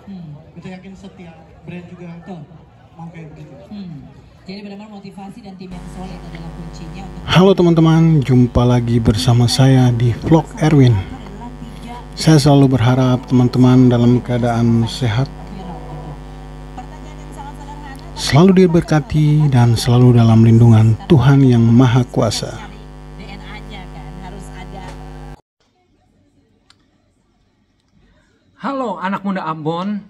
Kita yakin setiap brand juga mau kayak begitu. Jadi benar-benar motivasi dan tim yang solid adalah kuncinya. Halo teman-teman, jumpa lagi bersama saya di vlog Erwin. Saya selalu berharap teman-teman dalam keadaan sehat, selalu diberkati dan selalu dalam lindungan Tuhan yang Maha Kuasa. Halo anak muda Ambon,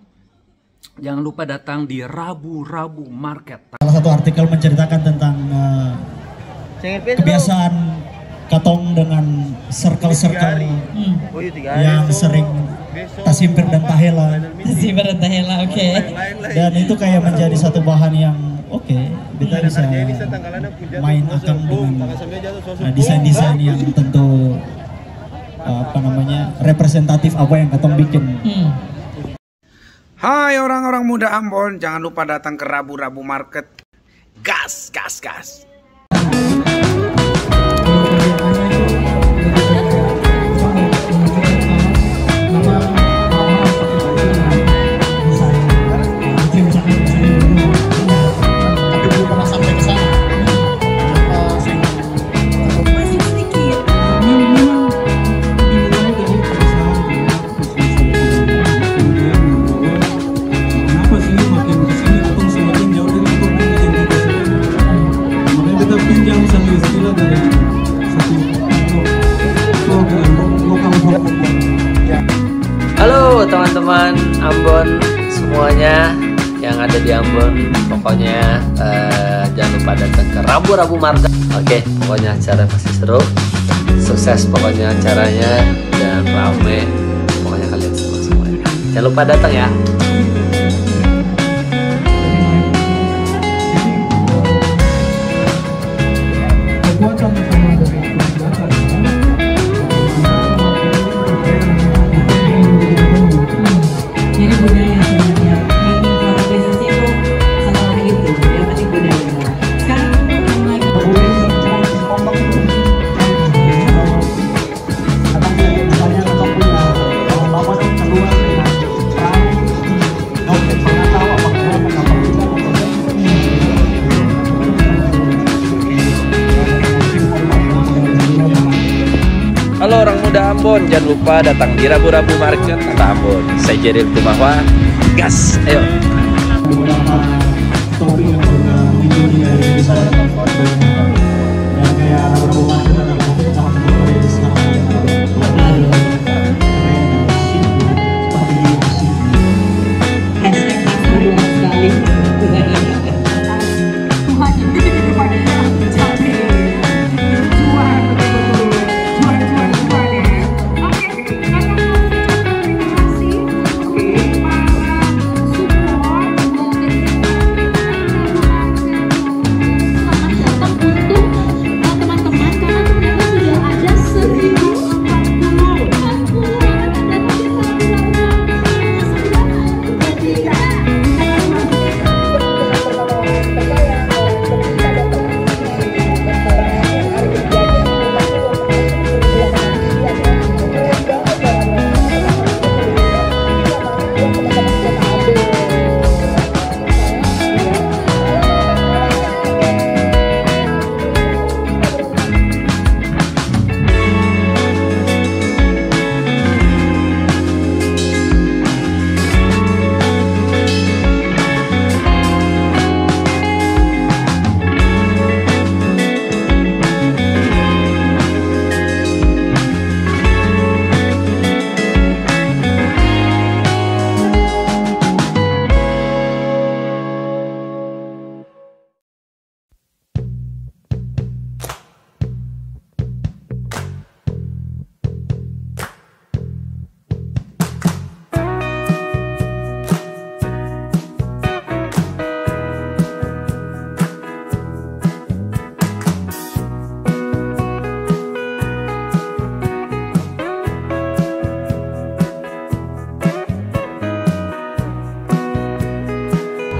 jangan lupa datang di Rabu-Rabu Market. Salah satu artikel menceritakan tentang kebiasaan Katong dengan circle-circle yang sering tasimpir dan tahela. Oke. Dan itu kayak menjadi satu bahan yang kita bisa main akan dengan desain-desain yang tentu representatif apa yang Katong bikin. Hai orang-orang muda Ambon, jangan lupa datang ke Rabu-Rabu Market. Gas, gas, gas. Halo teman-teman Ambon semuanya yang ada di Ambon, pokoknya jangan lupa datang ke Rabu-Rabu Market. Oke, pokoknya acara pasti seru, sukses pokoknya acaranya dan rame, pokoknya kalian semuanya jangan lupa datang ya. Halo orang muda Ambon, jangan lupa datang di Rabu-Rabu Market Kota Ambon. Saya Jeril Kumahwa, gas, ayo. Beberapa topik yang sudah muncul dari saya yang kayak Rabu Market adalah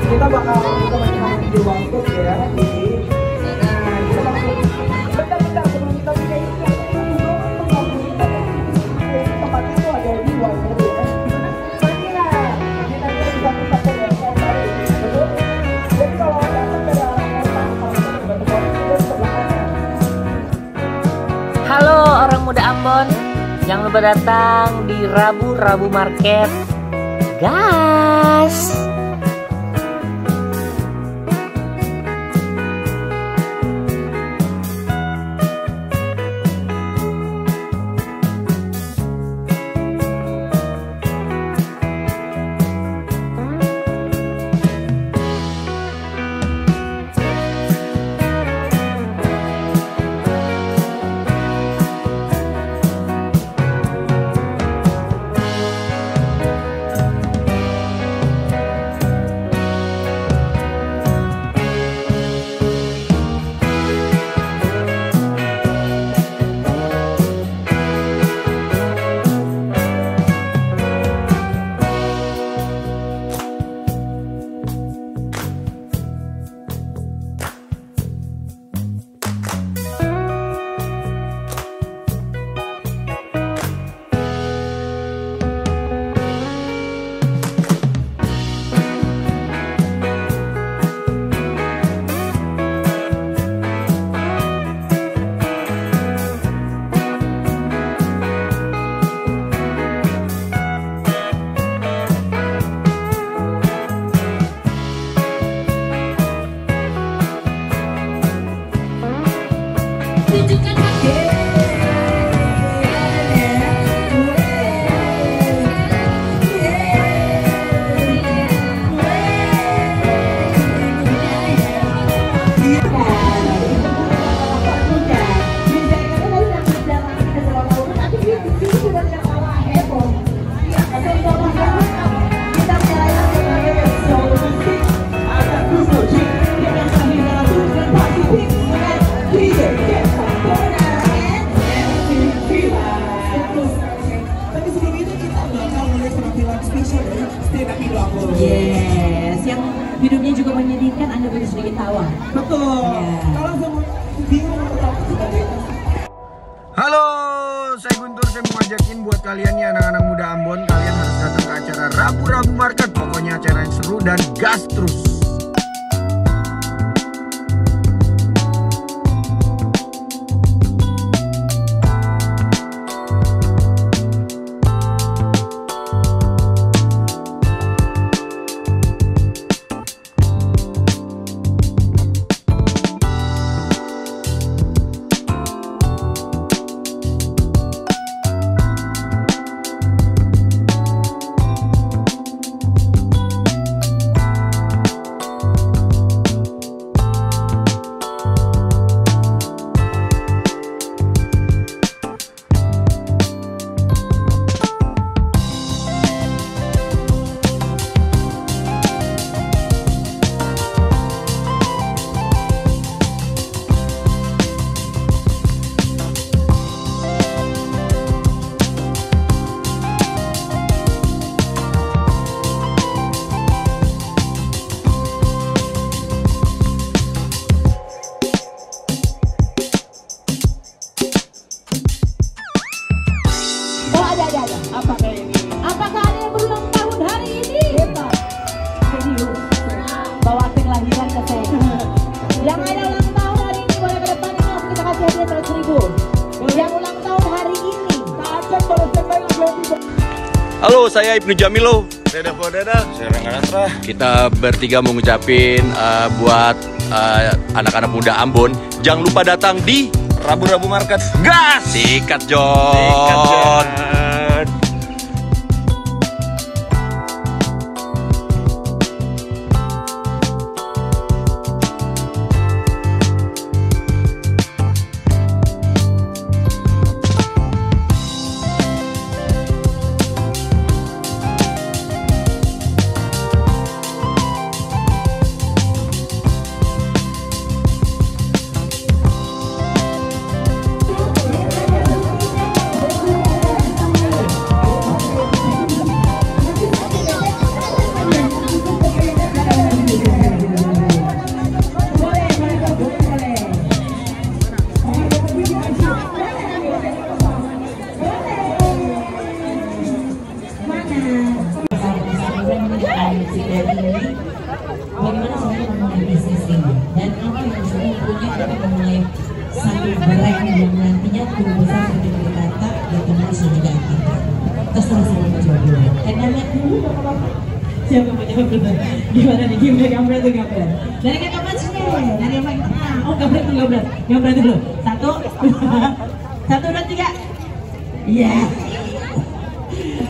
kita bakal teman-teman di waktu ya di kita langsung bentar sebelum kita bisa ini tempat itu ada di waktu ya. Pergilah kita orang muda Ambon, jangan lupa datang di Rabu Market. Gas! Yes, yang hidupnya juga menyedihkan, Anda boleh sedikit tawa. Betul. Kalau semua bingung Halo, saya Guntur. Saya mau ngajakin buat kalian nih anak-anak muda Ambon, kalian harus datang ke acara Rabu Market. Pokoknya acara yang seru dan gas terus. Apakah ada yang berulang tahun hari ini? Hebat. Serius. Bawa akte kelahiran ke saya. Yang ada ulang tahun hari ini boleh ke depan ini langsung kita kasih hadiah 100.000. Yang ulang tahun hari ini. Halo, saya Ibnu Jamilo. Dadah. Saya Rangga Nasra. Kita bertiga mau ngucapin buat anak-anak muda Ambon, jangan lupa datang di Rabu Market. Gas! Sikat John. Bagaimana sebenarnya memulai bisnis ini dan apa yang sudah punya untuk memulai satu brand yang nantinya tumbuh besar seperti juga akrab. Terserah saya mau jawab dulu. Lihat dulu bapak-bapak. Siapa mau jawab dulu? Gimana nih? Gimana gambar tuh gambar? Dari kakak Masnya, dari yang paling tengah. Oh gambar tuh gambar. Gambar dulu. 1, 2, 1, 2, 3. Iya.